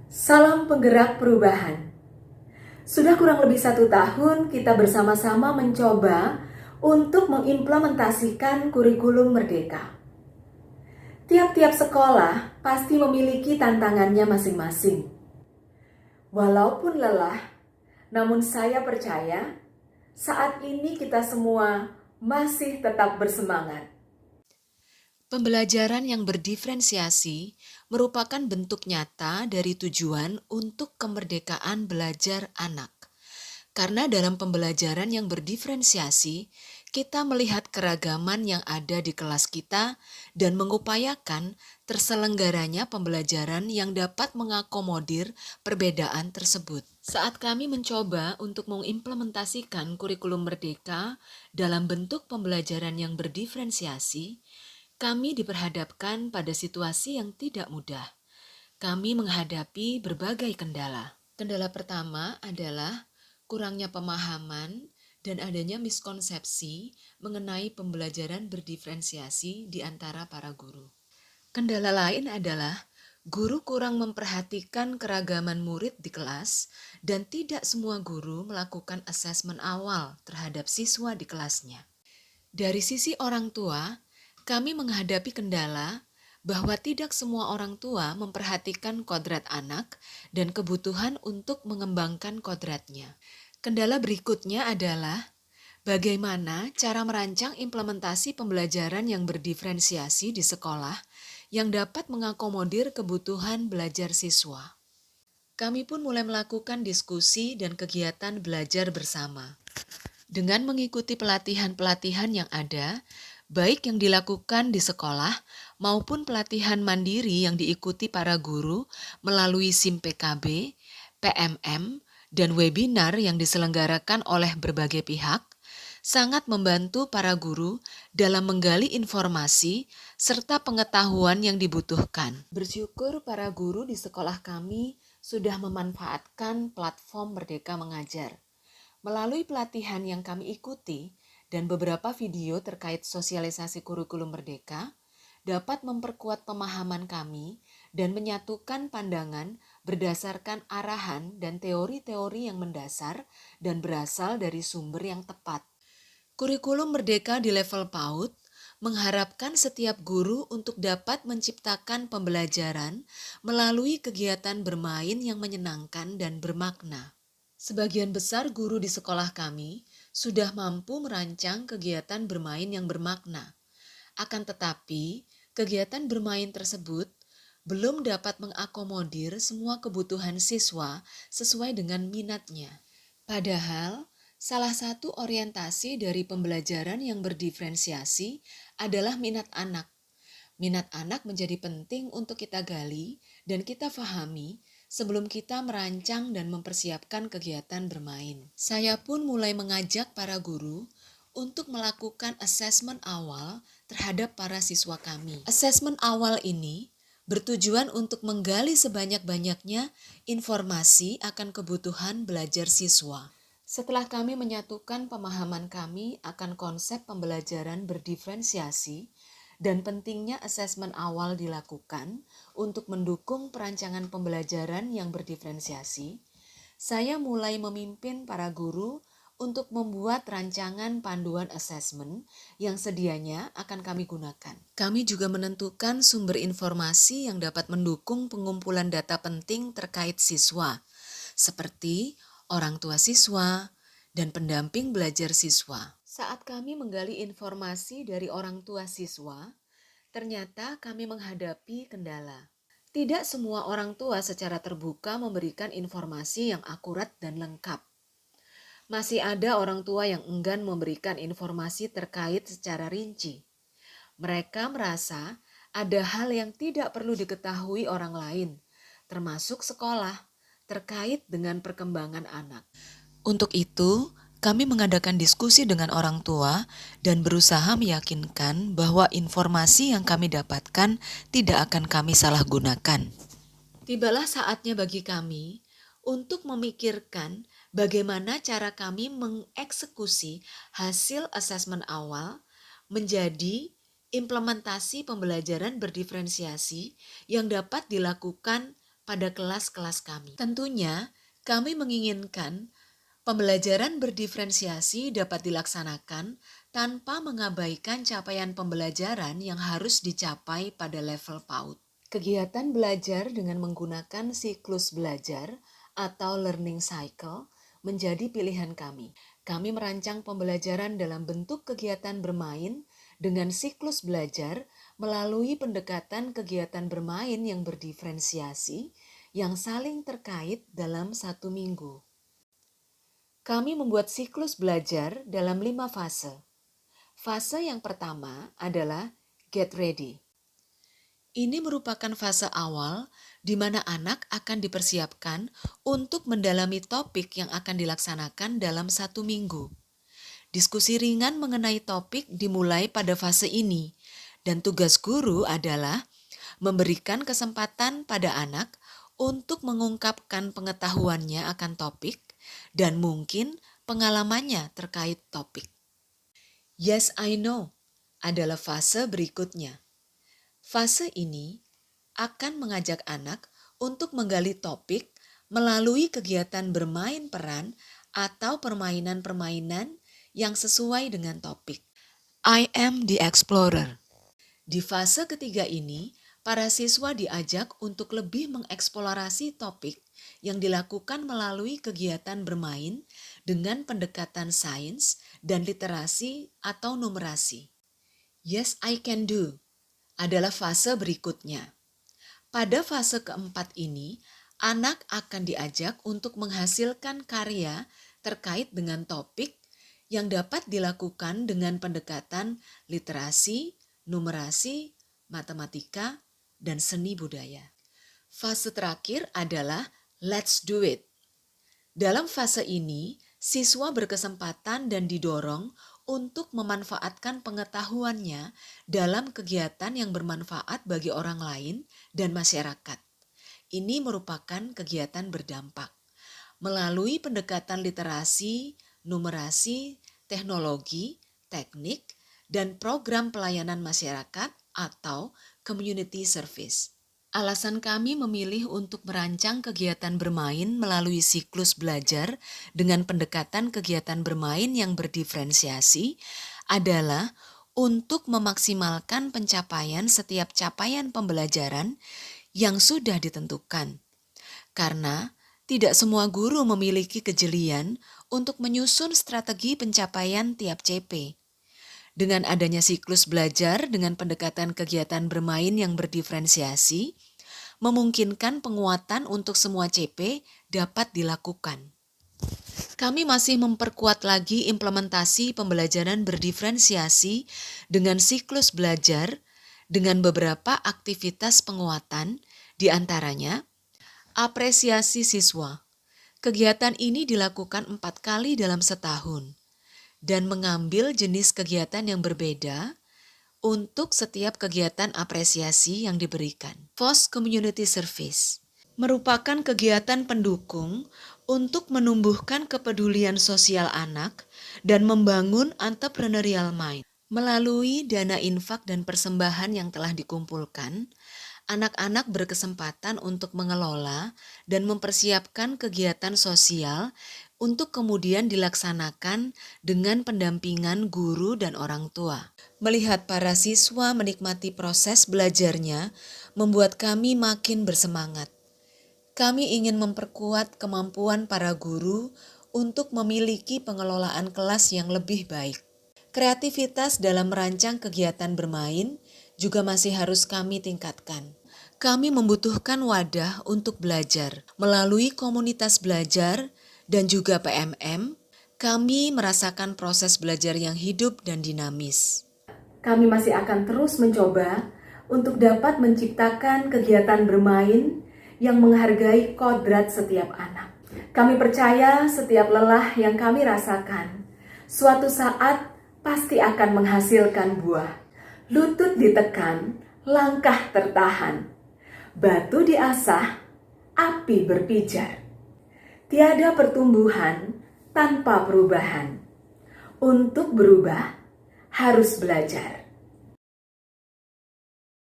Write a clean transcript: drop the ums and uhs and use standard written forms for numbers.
Salam penggerak perubahan. Sudah kurang lebih 1 tahun kita bersama-sama mencoba untuk mengimplementasikan kurikulum Merdeka. Tiap-tiap sekolah pasti memiliki tantangannya masing-masing. Walaupun lelah, namun saya percaya saat ini kita semua masih tetap bersemangat. Pembelajaran yang berdiferensiasi merupakan bentuk nyata dari tujuan untuk kemerdekaan belajar anak. Karena dalam pembelajaran yang berdiferensiasi, kita melihat keragaman yang ada di kelas kita dan mengupayakan terselenggaranya pembelajaran yang dapat mengakomodir perbedaan tersebut. Saat kami mencoba untuk mengimplementasikan kurikulum Merdeka dalam bentuk pembelajaran yang berdiferensiasi, kami diperhadapkan pada situasi yang tidak mudah. Kami menghadapi berbagai kendala. Kendala pertama adalah kurangnya pemahaman dan adanya miskonsepsi mengenai pembelajaran berdiferensiasi di antara para guru. Kendala lain adalah guru kurang memperhatikan keragaman murid di kelas dan tidak semua guru melakukan asesmen awal terhadap siswa di kelasnya. Dari sisi orang tua, kami menghadapi kendala bahwa tidak semua orang tua memperhatikan kodrat anak dan kebutuhan untuk mengembangkan kodratnya. Kendala berikutnya adalah bagaimana cara merancang implementasi pembelajaran yang berdiferensiasi di sekolah yang dapat mengakomodir kebutuhan belajar siswa. Kami pun mulai melakukan diskusi dan kegiatan belajar bersama. Dengan mengikuti pelatihan-pelatihan yang ada, baik yang dilakukan di sekolah maupun pelatihan mandiri yang diikuti para guru melalui SIM PKB, PMM, dan webinar yang diselenggarakan oleh berbagai pihak, sangat membantu para guru dalam menggali informasi serta pengetahuan yang dibutuhkan. Bersyukur para guru di sekolah kami sudah memanfaatkan platform Merdeka Mengajar. Melalui pelatihan yang kami ikuti dan beberapa video terkait sosialisasi kurikulum Merdeka, dapat memperkuat pemahaman kami dan menyatukan pandangan berdasarkan arahan dan teori-teori yang mendasar dan berasal dari sumber yang tepat. Kurikulum Merdeka di level PAUD mengharapkan setiap guru untuk dapat menciptakan pembelajaran melalui kegiatan bermain yang menyenangkan dan bermakna. Sebagian besar guru di sekolah kami sudah mampu merancang kegiatan bermain yang bermakna. Akan tetapi, kegiatan bermain tersebut belum dapat mengakomodir semua kebutuhan siswa sesuai dengan minatnya. Padahal, salah satu orientasi dari pembelajaran yang berdiferensiasi adalah minat anak. Minat anak menjadi penting untuk kita gali dan kita fahami sebelum kita merancang dan mempersiapkan kegiatan bermain. Saya pun mulai mengajak para guru untuk melakukan asesmen awal terhadap para siswa kami. Asesmen awal ini bertujuan untuk menggali sebanyak-banyaknya informasi akan kebutuhan belajar siswa. Setelah kami menyatukan pemahaman kami akan konsep pembelajaran berdiferensiasi dan pentingnya asesmen awal dilakukan untuk mendukung perancangan pembelajaran yang berdiferensiasi, saya mulai memimpin para guru untuk membuat rancangan panduan asesmen yang sedianya akan kami gunakan. Kami juga menentukan sumber informasi yang dapat mendukung pengumpulan data penting terkait siswa, seperti orang tua siswa dan pendamping belajar siswa. Saat kami menggali informasi dari orang tua siswa, ternyata kami menghadapi kendala. Tidak semua orang tua secara terbuka memberikan informasi yang akurat dan lengkap. Masih ada orang tua yang enggan memberikan informasi terkait secara rinci. Mereka merasa ada hal yang tidak perlu diketahui orang lain, termasuk sekolah, terkait dengan perkembangan anak. Untuk itu, kami mengadakan diskusi dengan orang tua dan berusaha meyakinkan bahwa informasi yang kami dapatkan tidak akan kami salahgunakan. Tibalah saatnya bagi kami untuk memikirkan bagaimana cara kami mengeksekusi hasil asesmen awal menjadi implementasi pembelajaran berdiferensiasi yang dapat dilakukan pada kelas-kelas kami. Tentunya, kami menginginkan pembelajaran berdiferensiasi dapat dilaksanakan tanpa mengabaikan capaian pembelajaran yang harus dicapai pada level PAUD. Kegiatan belajar dengan menggunakan siklus belajar atau learning cycle menjadi pilihan kami. Kami merancang pembelajaran dalam bentuk kegiatan bermain dengan siklus belajar melalui pendekatan kegiatan bermain yang berdiferensiasi yang saling terkait dalam 1 minggu. Kami membuat siklus belajar dalam 5 fase. Fase yang pertama adalah get ready. Ini merupakan fase awal di mana anak akan dipersiapkan untuk mendalami topik yang akan dilaksanakan dalam 1 minggu. Diskusi ringan mengenai topik dimulai pada fase ini, dan tugas guru adalah memberikan kesempatan pada anak untuk mengungkapkan pengetahuannya akan topik dan mungkin pengalamannya terkait topik. Yes, I know adalah fase berikutnya. Fase ini akan mengajak anak untuk menggali topik melalui kegiatan bermain peran atau permainan-permainan yang sesuai dengan topik. I am the explorer. Di fase ketiga ini, para siswa diajak untuk lebih mengeksplorasi topik yang dilakukan melalui kegiatan bermain dengan pendekatan sains dan literasi atau numerasi. Yes, I can do adalah fase berikutnya. Pada fase keempat ini, anak akan diajak untuk menghasilkan karya terkait dengan topik yang dapat dilakukan dengan pendekatan literasi, numerasi, matematika, dan seni budaya. Fase terakhir adalah let's do it. Dalam fase ini, siswa berkesempatan dan didorong untuk memanfaatkan pengetahuannya dalam kegiatan yang bermanfaat bagi orang lain dan masyarakat. Ini merupakan kegiatan berdampak. Melalui pendekatan literasi, numerasi, teknologi, teknik, dan program pelayanan masyarakat atau community service. Alasan kami memilih untuk merancang kegiatan bermain melalui siklus belajar dengan pendekatan kegiatan bermain yang berdiferensiasi adalah untuk memaksimalkan pencapaian setiap capaian pembelajaran yang sudah ditentukan. Karena tidak semua guru memiliki kejelian untuk menyusun strategi pencapaian tiap CP. Dengan adanya siklus belajar dengan pendekatan kegiatan bermain yang berdiferensiasi, memungkinkan penguatan untuk semua CP dapat dilakukan. Kami masih memperkuat lagi implementasi pembelajaran berdiferensiasi dengan siklus belajar dengan beberapa aktivitas penguatan, di antaranya apresiasi siswa. Kegiatan ini dilakukan 4 kali dalam setahun dan mengambil jenis kegiatan yang berbeda untuk setiap kegiatan apresiasi yang diberikan. FOS Community Service merupakan kegiatan pendukung untuk menumbuhkan kepedulian sosial anak dan membangun entrepreneurial mind. Melalui dana infak dan persembahan yang telah dikumpulkan, anak-anak berkesempatan untuk mengelola dan mempersiapkan kegiatan sosial untuk kemudian dilaksanakan dengan pendampingan guru dan orang tua. Melihat para siswa menikmati proses belajarnya membuat kami makin bersemangat. Kami ingin memperkuat kemampuan para guru untuk memiliki pengelolaan kelas yang lebih baik. Kreativitas dalam merancang kegiatan bermain juga masih harus kami tingkatkan. Kami membutuhkan wadah untuk belajar. Melalui komunitas belajar dan juga PMM, kami merasakan proses belajar yang hidup dan dinamis. Kami masih akan terus mencoba untuk dapat menciptakan kegiatan bermain yang menghargai kodrat setiap anak. Kami percaya setiap lelah yang kami rasakan, suatu saat pasti akan menghasilkan buah. Lutut ditekan, langkah tertahan. Batu diasah, api berpijar. Tiada pertumbuhan tanpa perubahan. Untuk berubah, harus belajar.